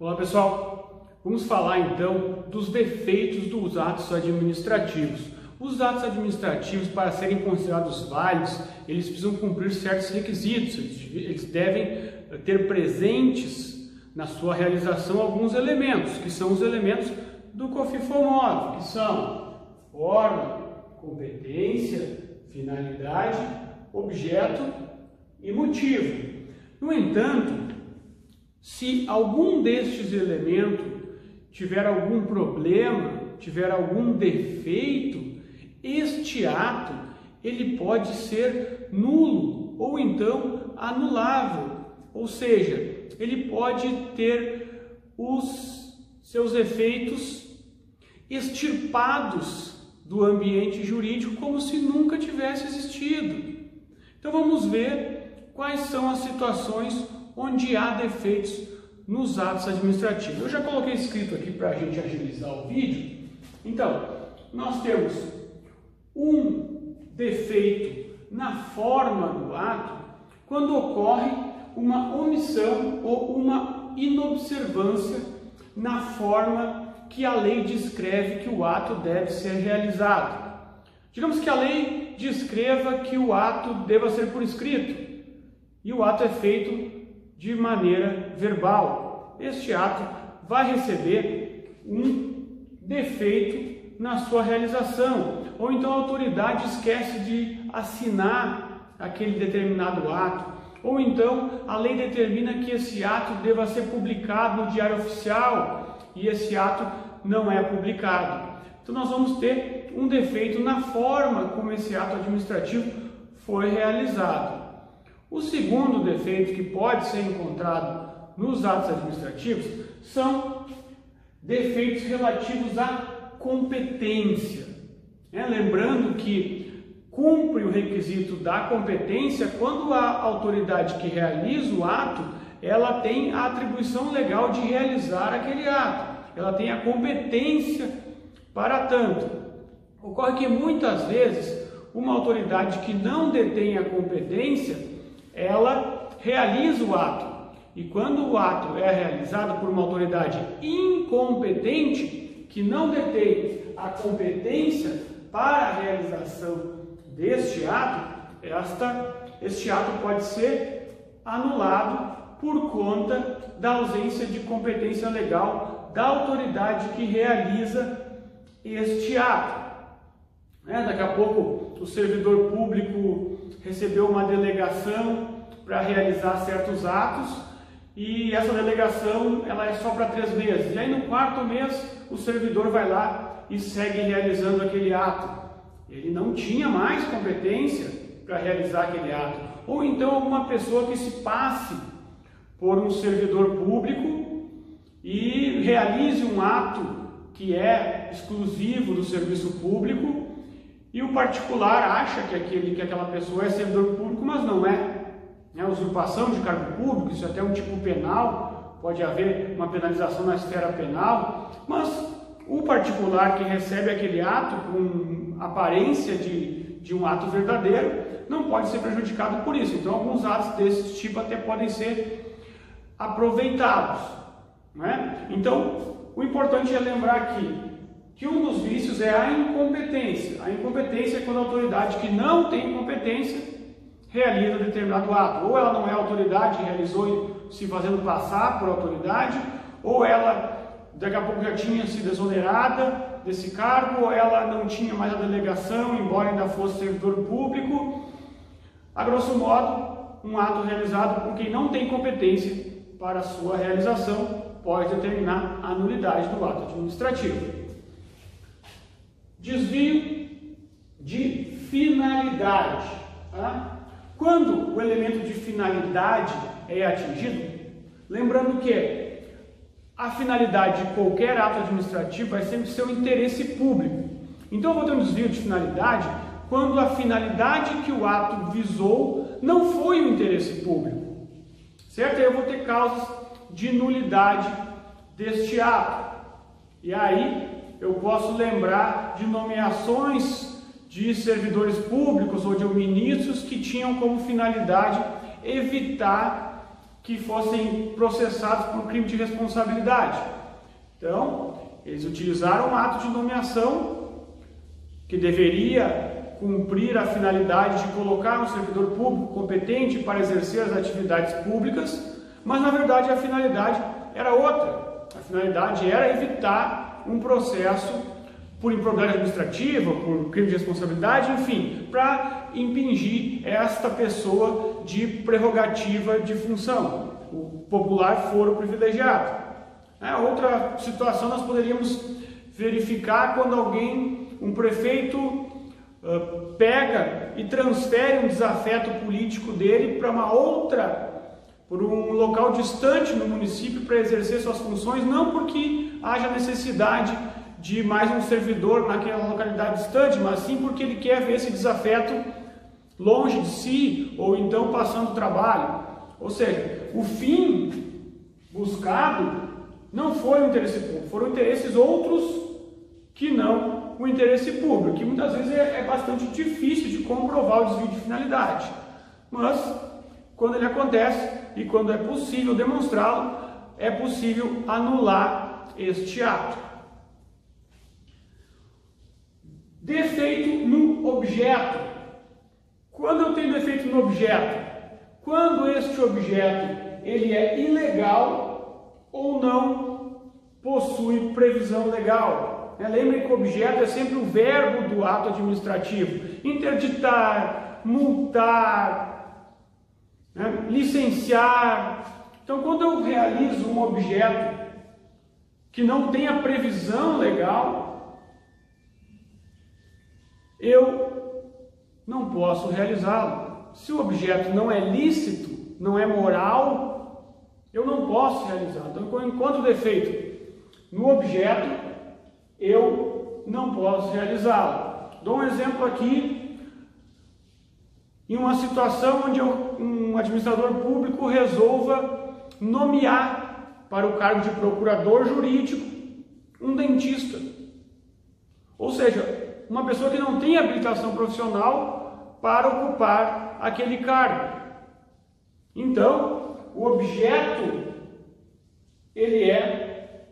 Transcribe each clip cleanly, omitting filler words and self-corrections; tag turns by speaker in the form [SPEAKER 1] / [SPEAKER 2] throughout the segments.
[SPEAKER 1] Olá pessoal, vamos falar então dos defeitos dos atos administrativos. Os atos administrativos, para serem considerados válidos, eles precisam cumprir certos requisitos, eles devem ter presentes na sua realização alguns elementos, que são os elementos do COFINFOMOV, que são forma, competência, finalidade, objeto e motivo. No entanto, se algum destes elementos tiver algum problema, tiver algum defeito, este ato ele pode ser nulo ou então anulável, ou seja, ele pode ter os seus efeitos extirpados do ambiente jurídico como se nunca tivesse existido. Então vamos ver quais são as situações onde há defeitos nos atos administrativos. Eu já coloquei escrito aqui para a gente agilizar o vídeo. Então, nós temos um defeito na forma do ato quando ocorre uma omissão ou uma inobservância na forma que a lei descreve que o ato deve ser realizado. Digamos que a lei descreva que o ato deva ser por escrito e o ato é feito de maneira verbal. Este ato vai receber um defeito na sua realização, ou então a autoridade esquece de assinar aquele determinado ato, ou então a lei determina que esse ato deva ser publicado no Diário Oficial e esse ato não é publicado. Então nós vamos ter um defeito na forma como esse ato administrativo foi realizado. O segundo defeito que pode ser encontrado nos atos administrativos são defeitos relativos à competência. Lembrando que cumpre o requisito da competência quando a autoridade que realiza o ato, ela tem a atribuição legal de realizar aquele ato, ela tem a competência para tanto. Ocorre que muitas vezes uma autoridade que não detém a competência, ela realiza o ato. E quando o ato é realizado por uma autoridade incompetente, que não detém a competência para a realização deste ato, este ato pode ser anulado por conta da ausência de competência legal da autoridade que realiza este ato. Daqui a pouco o servidor público recebeu uma delegação para realizar certos atos e essa delegação ela é só para 3 meses. E aí no 4º mês o servidor vai lá e segue realizando aquele ato. Ele não tinha mais competência para realizar aquele ato. Ou então alguma pessoa que se passe por um servidor público e realize um ato que é exclusivo do serviço público e o particular acha que aquela pessoa é servidor público, mas não é. Usurpação de cargo público, isso é até um tipo penal, pode haver uma penalização na esfera penal, mas o particular que recebe aquele ato com aparência de um ato verdadeiro não pode ser prejudicado por isso. Então alguns atos desse tipo até podem ser aproveitados. Então o importante é lembrar aqui que um dos vícios é a incompetência. A incompetência é quando a autoridade que não tem competência realiza determinado ato. Ou ela não é autoridade, realizou se fazendo passar por autoridade, ou ela daqui a pouco já tinha sido exonerada desse cargo, ou ela não tinha mais a delegação, embora ainda fosse servidor público. A grosso modo, um ato realizado por quem não tem competência para a sua realização pode determinar a nulidade do ato administrativo. Desvio de finalidade. Quando o elemento de finalidade é atingido, lembrando que a finalidade de qualquer ato administrativo vai sempre ser o interesse público. Então eu vou ter um desvio de finalidade quando a finalidade que o ato visou não foi o interesse público. Certo? Aí eu vou ter causas de nulidade deste ato. E aí eu posso lembrar de nomeações de servidores públicos ou de ministros que tinham como finalidade evitar que fossem processados por crime de responsabilidade. Então, eles utilizaram um ato de nomeação que deveria cumprir a finalidade de colocar um servidor público competente para exercer as atividades públicas, mas na verdade a finalidade era outra. A finalidade era evitar um processo por improbidade administrativa, por crime de responsabilidade, enfim, para impingir esta pessoa de prerrogativa de função, o popular foro privilegiado. Outra situação nós poderíamos verificar quando um prefeito pega e transfere um desafeto político dele para por um local distante no município para exercer suas funções, não porque haja necessidade de mais um servidor naquela localidade distante, mas sim porque ele quer ver esse desafeto longe de si, ou então passando trabalho. Ou seja, o fim buscado não foi o interesse público, foram interesses outros que não o interesse público, que muitas vezes é bastante difícil de comprovar o desvio de finalidade. Mas, quando ele acontece e quando é possível demonstrá-lo, é possível anular este ato. Defeito no objeto. Quando eu tenho defeito no objeto? Quando este objeto ele é ilegal ou não possui previsão legal. Lembrem que o objeto é sempre o verbo do ato administrativo. Interditar, multar, licenciar. Então, quando eu realizo um objeto que não tem a previsão legal, eu não posso realizá-lo. Se o objeto não é lícito, não é moral, eu não posso realizar. Então, enquanto defeito no objeto, eu não posso realizá-lo. Dou um exemplo aqui, em uma situação onde um administrador público resolva nomear para o cargo de procurador jurídico um dentista. Ou seja, uma pessoa que não tem habilitação profissional para ocupar aquele cargo. Então, o objeto, ele é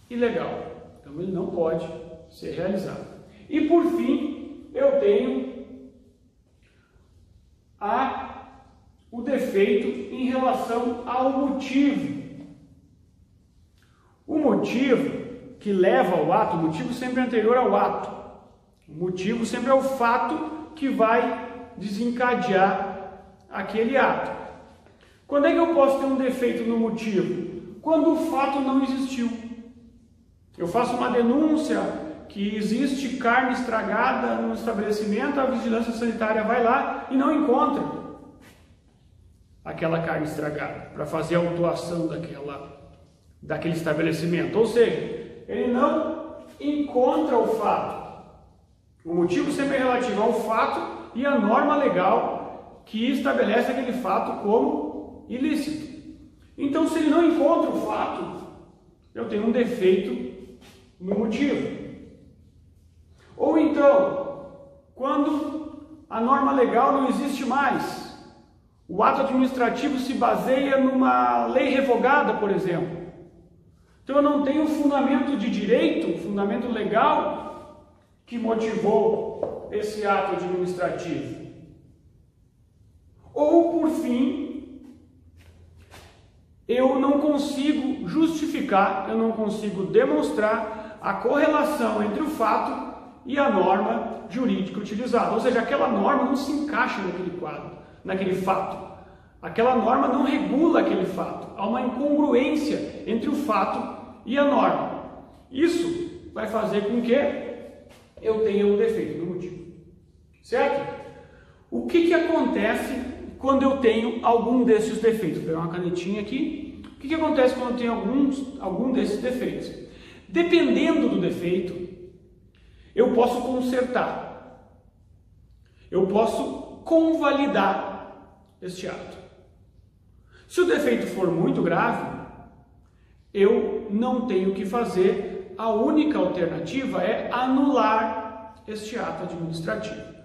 [SPEAKER 1] ilegal. Então, ele não pode ser realizado. E, por fim, eu tenho o defeito em relação ao motivo. O motivo que leva ao ato, o motivo sempre é anterior ao ato. O motivo sempre é o fato que vai desencadear aquele ato. Quando é que eu posso ter um defeito no motivo? Quando o fato não existiu. Eu faço uma denúncia que existe carne estragada no estabelecimento, a vigilância sanitária vai lá e não encontra aquela carne estragada para fazer a autuação daquele estabelecimento. Ou seja, ele não encontra o fato. O motivo sempre é relativo ao fato e à norma legal que estabelece aquele fato como ilícito. Então, se ele não encontra o fato, eu tenho um defeito no motivo. Ou então, quando a norma legal não existe mais, o ato administrativo se baseia numa lei revogada, por exemplo. Então eu não tenho fundamento de direito, fundamento legal que motivou esse ato administrativo. Ou, por fim, eu não consigo justificar, eu não consigo demonstrar a correlação entre o fato e a norma jurídica utilizada. Ou seja, aquela norma não se encaixa naquele quadro, naquele fato. Aquela norma não regula aquele fato. Há uma incongruência entre o fato e a norma. Isso vai fazer com que eu tenha um defeito no motivo. Certo? O que acontece quando eu tenho algum desses defeitos? Vou pegar uma canetinha aqui. O que acontece quando eu tenho algum desses defeitos? Dependendo do defeito, eu posso consertar. Eu posso convalidar este ato. Se o defeito for muito grave, eu não tenho o que fazer. A única alternativa é anular este ato administrativo.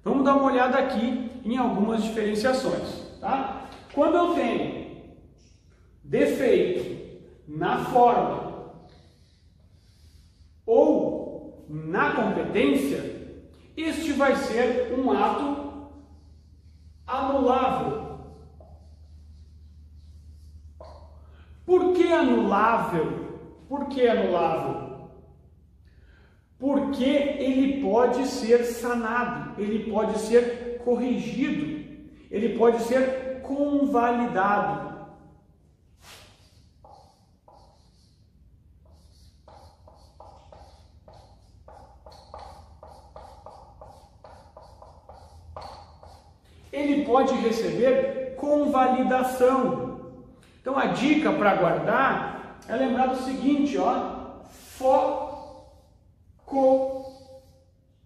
[SPEAKER 1] Vamos dar uma olhada aqui em algumas diferenciações. Tá? Quando eu tenho defeito na forma ou na competência, este vai ser um ato anulável. Por que anulável? Por que anulável? Porque ele pode ser sanado, ele pode ser corrigido, ele pode ser convalidado. Ele pode receber convalidação. Então a dica para guardar é lembrar do seguinte, ó, foco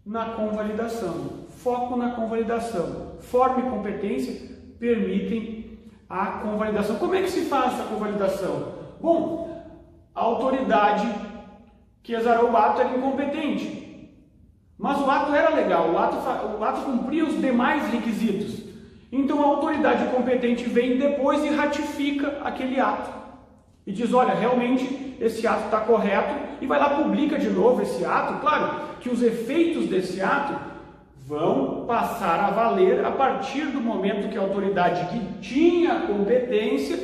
[SPEAKER 1] na convalidação. Foco na convalidação. Forma e competência permitem a convalidação. Como é que se faz essa convalidação? Bom, a autoridade que exarou o ato era incompetente. Mas o ato era legal, o ato cumpria os demais requisitos. Então a autoridade competente vem depois e ratifica aquele ato. E diz, olha, realmente esse ato está correto, e vai lá, publica de novo esse ato. Claro que os efeitos desse ato vão passar a valer a partir do momento que a autoridade que tinha competência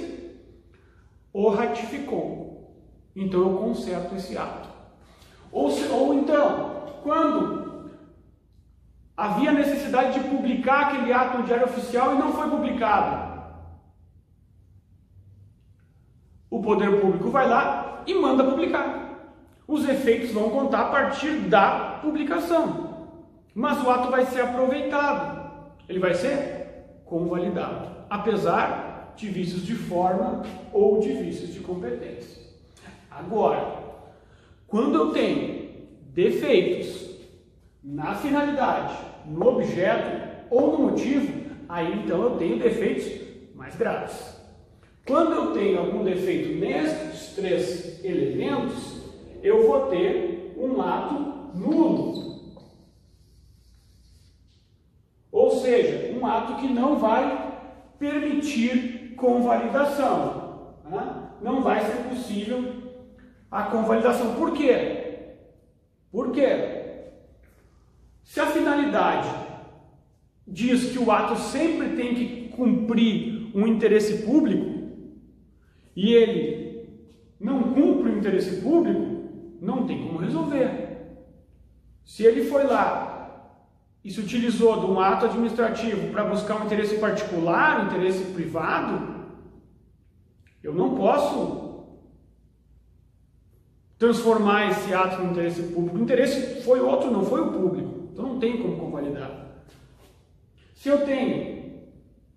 [SPEAKER 1] o ratificou. Então eu conserto esse ato. Ou então, quando havia necessidade de publicar aquele ato no Diário Oficial e não foi publicado, o poder público vai lá e manda publicar. Os efeitos vão contar a partir da publicação, mas o ato vai ser aproveitado, ele vai ser convalidado, apesar de vícios de forma ou de vícios de competência. Agora, quando eu tenho defeitos na finalidade, no objeto ou no motivo, aí então eu tenho defeitos mais graves. Quando eu tenho algum defeito nestes três elementos, eu vou ter um ato nulo. Ou seja, um ato que não vai permitir convalidação. Não vai ser possível a convalidação. Por quê? Por quê? Se a finalidade diz que o ato sempre tem que cumprir um interesse público e ele não cumpre o interesse público, não tem como resolver. Se ele foi lá e se utilizou de um ato administrativo para buscar um interesse particular, um interesse privado, eu não posso transformar esse ato no interesse público. O interesse foi outro, não foi o público. Então não tem como convalidar. Se eu tenho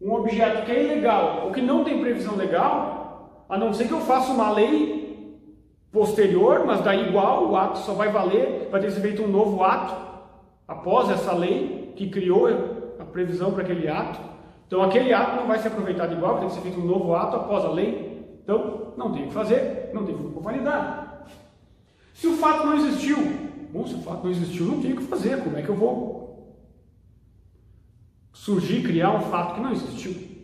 [SPEAKER 1] um objeto que é ilegal ou que não tem previsão legal, a não ser que eu faça uma lei posterior, mas daí igual, o ato só vai valer, vai ter que ser feito um novo ato após essa lei que criou a previsão para aquele ato. Então aquele ato não vai ser aproveitado igual, vai ter que ser feito um novo ato após a lei. Então não tem o que fazer, não tem como convalidar. Se o fato não existiu, bom, se o fato não existiu, não tem o que fazer. Como é que eu vou criar um fato que não existiu?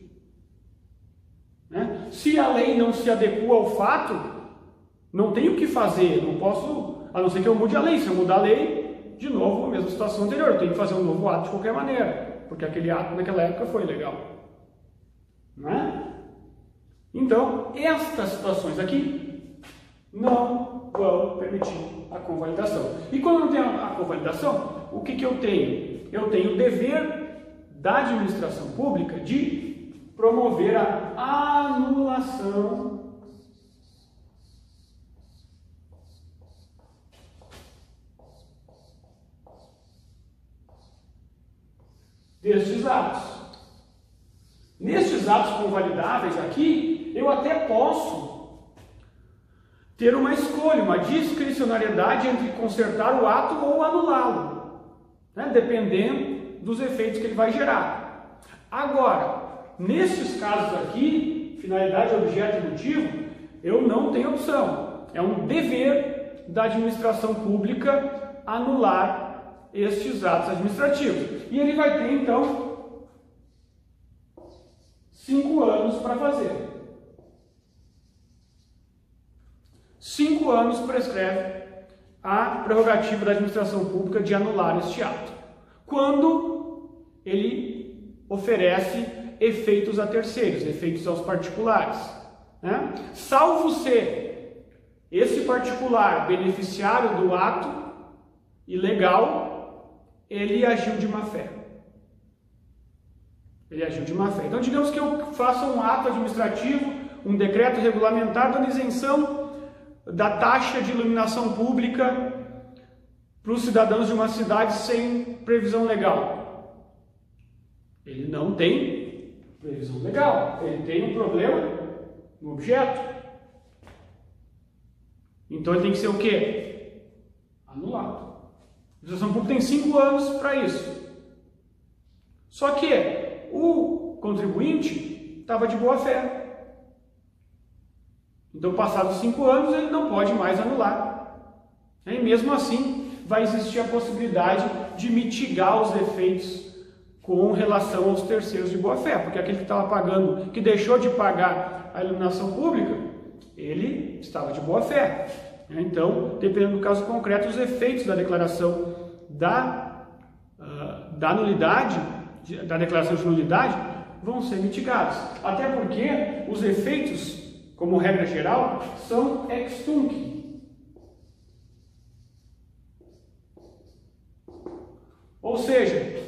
[SPEAKER 1] Né? Se a lei não se adequa ao fato, não tem o que fazer. Não posso, a não ser que eu mude a lei. Se eu mudar a lei, de novo, a mesma situação anterior. Eu tenho que fazer um novo ato de qualquer maneira, porque aquele ato naquela época foi legal. Não é? Então, estas situações aqui não vão permitir a convalidação. E quando não tem a convalidação, o que eu tenho? Eu tenho o dever da administração pública de promover a anulação destes atos. Nestes atos convalidáveis aqui, eu até posso ter uma escolha, uma discricionariedade entre consertar o ato ou anulá-lo, né? Dependendo dos efeitos que ele vai gerar. Agora, nestes casos aqui, finalidade, objeto e motivo, eu não tenho opção. É um dever da administração pública anular estes atos administrativos. E ele vai ter, então, 5 anos para fazer. anos prescreve a prerrogativa da administração pública de anular este ato, quando ele oferece efeitos a terceiros, efeitos aos particulares, né? Salvo ser esse particular beneficiário do ato ilegal, ele agiu de má fé. Ele agiu de má fé. Então, digamos que eu faça um ato administrativo, um decreto regulamentar dando isenção da taxa de iluminação pública para os cidadãos de uma cidade sem previsão legal. Ele não tem previsão legal, ele tem um problema no objeto. Então ele tem que ser o quê? Anulado. A administração pública tem 5 anos para isso. Só que o contribuinte estava de boa fé. Então, passados 5 anos, ele não pode mais anular. E mesmo assim, vai existir a possibilidade de mitigar os efeitos com relação aos terceiros de boa fé, porque aquele que estava pagando, que deixou de pagar a iluminação pública, ele estava de boa fé. Então, dependendo do caso concreto, os efeitos da declaração da nulidade, da declaração de nulidade, vão ser mitigados. Até porque os efeitos, como regra geral, são ex tunc. Ou seja,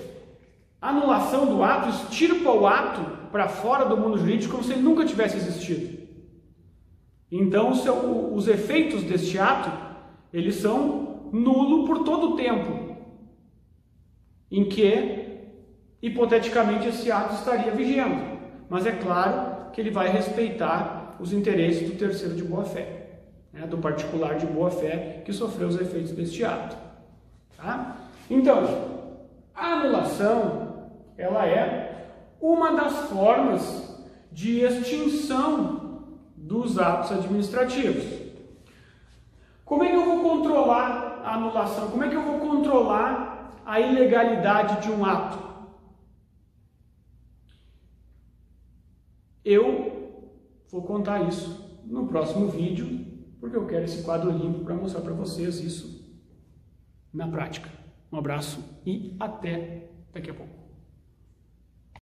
[SPEAKER 1] a anulação do ato extirpa o ato para fora do mundo jurídico como se ele nunca tivesse existido. Então, os efeitos deste ato, eles são nulos por todo o tempo em que, hipoteticamente, esse ato estaria vigendo. Mas é claro que ele vai respeitar os interesses do terceiro de boa-fé, né, do particular de boa-fé que sofreu os efeitos deste ato. Tá? Então, a anulação, ela é uma das formas de extinção dos atos administrativos. Como é que eu vou controlar a anulação? Como é que eu vou controlar a ilegalidade de um ato? Eu vou contar isso no próximo vídeo, porque eu quero esse quadro limpo para mostrar para vocês isso na prática. Um abraço e até daqui a pouco.